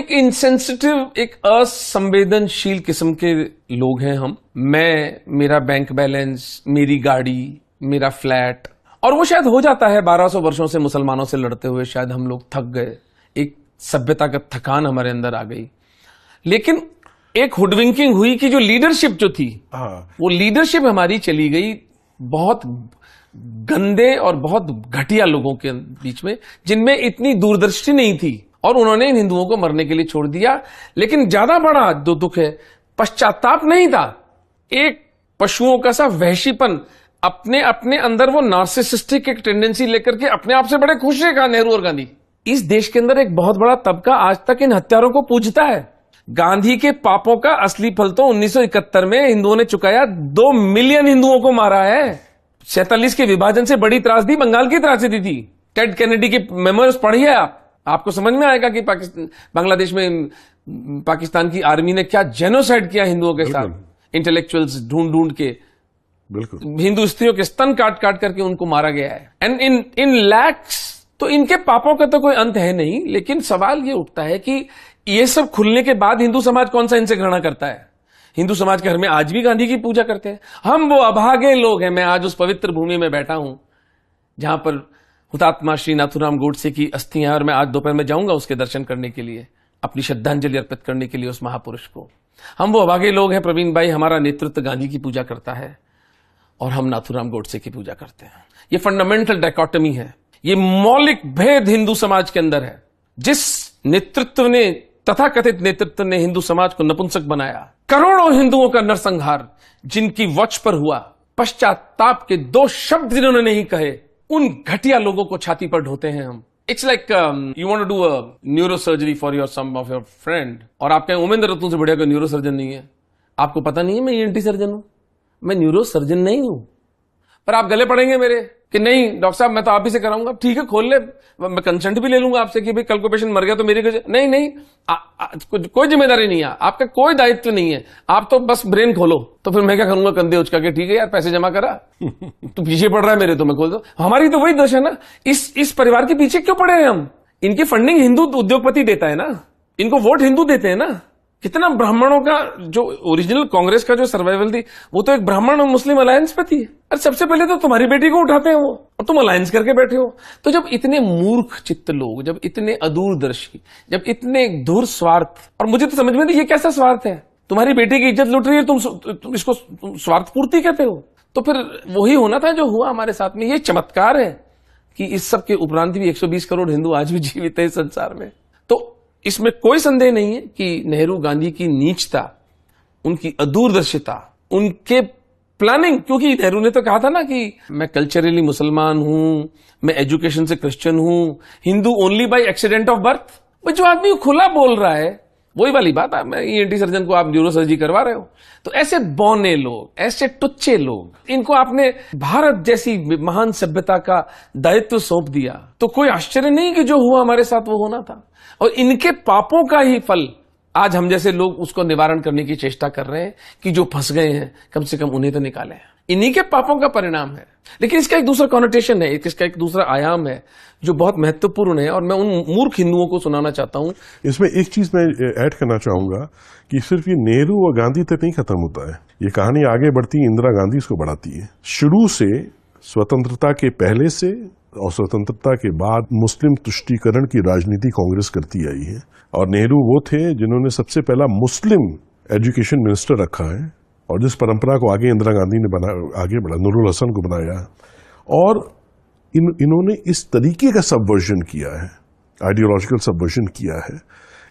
एक इनसेंसिटिव, एक असंवेदनशील किस्म के लोग हैं हम। मैं, मेरा बैंक बैलेंस, मेरी गाड़ी, मेरा फ्लैट, और वो शायद हो जाता है 1200 वर्षों से मुसलमानों से लड़ते हुए शायद हम लोग थक गए, एक सभ्यता का थकान हमारे अंदर आ गई। लेकिन एक हुडविंकिंग हुई कि जो लीडरशिप जो थी, वो लीडरशिप हमारी चली गई बहुत गंदे और बहुत घटिया लोगों के बीच में, जिनमें इतनी दूरदृष्टि नहीं थी, और उन्होंने इन हिंदुओं को मरने के लिए छोड़ दिया। लेकिन ज्यादा बड़ा जो दुख है, पश्चाताप नहीं था, एक पशुओं का सा वहशीपन, अपने अपने अंदर वो नार्सिसिस्टिक एक टेंडेंसी लेकर के अपने आप से बड़े खुश है कहा नेहरू और गांधी। इस देश के अंदर एक बहुत बड़ा तबका आज तक इन हत्यारों को पूजता है। गांधी के पापों का असली फल तो 1971 में हिंदुओं ने चुकाया। 2 मिलियन हिंदुओं को मारा है। 47 के विभाजन से बड़ी त्रासदी बंगाल की त्रासदी थी। टेड कैनेडी के मेमोइर्स पढ़िए आपको समझ में आएगा कि बांग्लादेश में पाकिस्तान की आर्मी ने क्या जेनोसाइड किया हिंदुओं के साथ। इंटेलेक्चुअल्स ढूंढ ढूंढ के, बिल्कुल, हिंदू स्त्रियों के स्तन काट काट करके उनको मारा गया है। And in lakhs. तो इनके पापों का तो कोई अंत है नहीं। लेकिन सवाल ये उठता है कि ये सब खुलने के बाद हिंदू समाज कौन सा इनसे घृणा करता है। हिंदू समाज के घर में आज भी गांधी की पूजा करते हैं। हम वो अभागे लोग हैं। मैं आज उस पवित्र भूमि में बैठा हूं जहां पर हुतात्मा श्री नाथूराम गोडसे की अस्थियां हैं, और मैं आज दोपहर में जाऊंगा उसके दर्शन करने के लिए, अपनी श्रद्धांजलि अर्पित करने के लिए उस महापुरुष को। हम वो अभागे लोग हैं प्रवीण भाई, हमारा नेतृत्व गांधी की पूजा करता है और हम नाथूराम गोडसे की पूजा करते हैं। ये फंडामेंटल डायकोटमी है, ये मौलिक भेद हिंदू समाज के अंदर है। जिस नेतृत्व ने, तथाकथित नेतृत्व ने हिंदू समाज को नपुंसक बनाया, करोड़ों हिंदुओं का नरसंहार जिनकी वॉच पर हुआ, पश्चाताप के 2 शब्द जिन्होंने नहीं कहे, उन घटिया लोगों को छाती पर ढोते हैं हम। It's like you want to do a neurosurgery for your some of your friend, और आप कहें उमेंद्र रतन से बढ़िया कोई न्यूरो सर्जन नहीं है। आपको पता नहीं है मैं ईएनटी सर्जन हूं, मैं न्यूरो सर्जन नहीं हूं। पर आप गले पड़ेंगे मेरे कि नहीं डॉक्टर साहब मैं तो आप ही से कराऊंगा। ठीक है, खोल ले, मैं कंसेंट भी ले लूंगा आपसे कि भाई कल को पेशेंट मर गया तो मेरी नहीं, कोई जिम्मेदारी नहीं है, आपका कोई दायित्व नहीं है, आप तो बस ब्रेन खोलो। तो फिर मैं क्या करूंगा, कंधे उचका के, ठीक है यार पैसे जमा करा, तू पीछे पड़ रहा है मेरे, तो मैं खोल दो। हमारी तो वही दशा है ना। इस परिवार के पीछे क्यों पड़े हैं हम? इनकी फंडिंग हिंदू उद्योगपति देता है ना, इनको वोट हिंदू देते हैं ना। कितना ब्राह्मणों का जो ओरिजिनल कांग्रेस का जो सर्वाइवल थी, वो तो एक ब्राह्मण और मुस्लिम अलायंस पे थी। और सबसे पहले तो तुम्हारी बेटी को उठाते हैं वो, और तुम अलायंस करके बैठे हो। तो जब इतने मूर्ख चित्त लोग, जब इतने अदूरदर्शी, जब इतने दूर स्वार्थ, और मुझे तो समझ में नहीं ये कैसा स्वार्थ है। तुम्हारी बेटी की इज्जत लुट रही है, तुम इसको स्वार्थ पूर्ति कहते हो। तो फिर वही होना था जो हुआ हमारे साथ में। ये चमत्कार है कि इस सब के उपरांत भी 120 करोड़ हिंदू आज भी जीवित है इस संसार में। तो इसमें कोई संदेह नहीं है कि नेहरू गांधी की नीचता, उनकी अदूरदर्शिता, उनके प्लानिंग, क्योंकि नेहरू ने तो कहा था ना कि मैं कल्चरली मुसलमान हूं, मैं एजुकेशन से क्रिश्चियन हूं, Hindu only by accident of birth. वो जो आदमी खुला बोल रहा है, वही वाली बात, मैं ईएनटी सर्जन को आप न्यूरो सर्जरी करवा रहे हो। तो ऐसे बौने लोग, ऐसे टुच्चे लोग, इनको आपने भारत जैसी महान सभ्यता का दायित्व सौंप दिया, तो कोई आश्चर्य नहीं कि जो हुआ हमारे साथ वो होना था। और इनके पापों का ही फल आज हम जैसे लोग उसको निवारण करने की चेष्टा कर रहे हैं कि जो फंस गए हैं कम से कम उन्हें तो निकालें। इन्हीं के पापों का परिणाम है। लेकिन इसका एक दूसरा कॉनोटेशन है, इसका एक दूसरा आयाम है जो बहुत महत्वपूर्ण है, और मैं उन मूर्ख हिंदुओं को सुनाना चाहता हूं। इसमें एक चीज मैं ऐड करना चाहूंगा कि सिर्फ ये नेहरू और गांधी तक नहीं खत्म होता है, ये कहानी आगे बढ़ती है, इंदिरा गांधी इसको बढ़ाती है। शुरू से, स्वतंत्रता के पहले से और स्वतंत्रता के बाद, मुस्लिम तुष्टीकरण की राजनीति कांग्रेस करती आई है। और नेहरू वो थे जिन्होंने सबसे पहला मुस्लिम एजुकेशन मिनिस्टर रखा है, और जिस परंपरा को आगे इंदिरा गांधी ने आगे बढ़ा, नूरुल हसन को बनाया। और इन्होंने इस तरीके का सबवर्जन किया है, आइडियोलॉजिकल सबवर्जन किया है।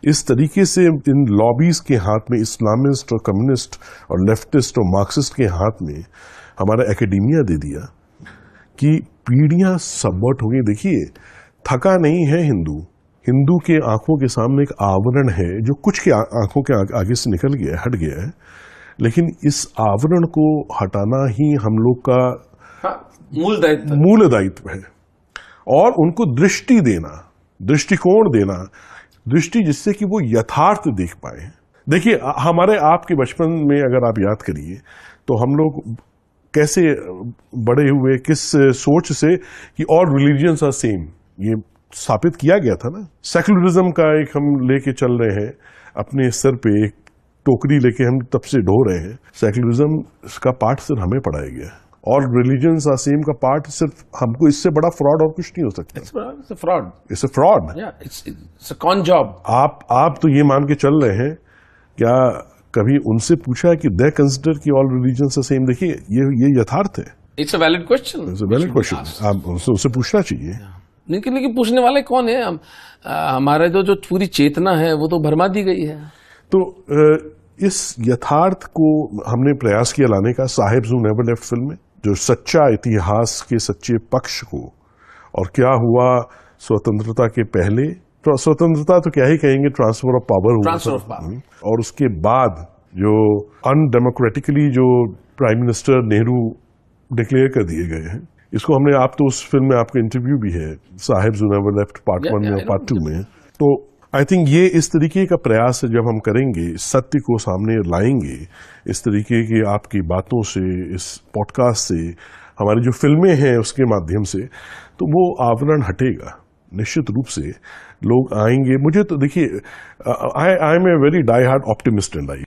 इस तरीके से इन लॉबीज के हाथ में, इस्लामिस्ट और कम्युनिस्ट और लेफ्टिस्ट और मार्क्सिस्ट के हाथ में हमारा एकेडेमिया दे दिया कि पीढ़ियां सबवर्ट हो गई। देखिए, थका नहीं है हिंदू, हिंदू के आंखों के सामने एक आवरण है जो कुछ के आंखों के आगे से निकल गया है, हट गया है। लेकिन इस आवरण को हटाना ही हम लोग का मूल दायित्व है, और उनको दृष्टि देना, दृष्टिकोण देना, दृष्टि जिससे कि वो यथार्थ देख पाए। देखिए, हमारे आपके बचपन में अगर आप याद करिए तो हम लोग कैसे बड़े हुए, किस सोच से कि ऑल रिलीजियंस आर सेम, ये स्थापित किया गया था ना। सेक्युलरिज्म का एक हम लेके चल रहे हैं अपने सर पे, एक टोकरी लेके हम तब से ढो रहे हैं। सेक्युलरिज्म का पार्ट सिर्फ हमें पढ़ाया गया है, और रिलीजन्स आर सेम का पार्ट सिर्फ हमको, इससे बड़ा फ्रॉड और कुछ नहीं हो सकता। It's a fraud. It's a fraud. Yeah, it's a con job. आप तो ये मान के चल रहे हैं, क्या कभी उनसे पूछा है कि दे कंसिडर कि ऑल रिलीजन्स आर सेम? देखिए ये यथार्थ है। It's a valid question. It's a valid question, आप उनसे पूछना चाहिए। लेकिन पूछने वाले कौन है? हमारा जो पूरी चेतना है वो तो भरमा दी गई है। तो इस यथार्थ को हमने प्रयास किया लाने का साहिब्स हू नेवर लेफ्ट फिल्म में, जो सच्चा इतिहास के सच्चे पक्ष को, और क्या हुआ स्वतंत्रता के पहले, तो स्वतंत्रता तो क्या ही कहेंगे, ट्रांसफर ऑफ पावर हुआ Transfer of power. और उसके बाद जो अनडेमोक्रेटिकली जो प्राइम मिनिस्टर नेहरू डिक्लेयर कर दिए गए हैं, इसको हमने, आप तो उस फिल्म में आपका इंटरव्यू भी है साहिब्स हू नेवर लेफ्ट पार्ट 1 में और पार्ट 2 में। तो आई थिंक ये इस तरीके का प्रयास है, जब हम करेंगे, सत्य को सामने लाएंगे इस तरीके की आपकी बातों से, इस पॉडकास्ट से, हमारी जो फिल्में हैं उसके माध्यम से, तो वो आवरण हटेगा निश्चित रूप से। लोग आएंगे। मुझे तो देखिए, I am a very die hard optimist in life.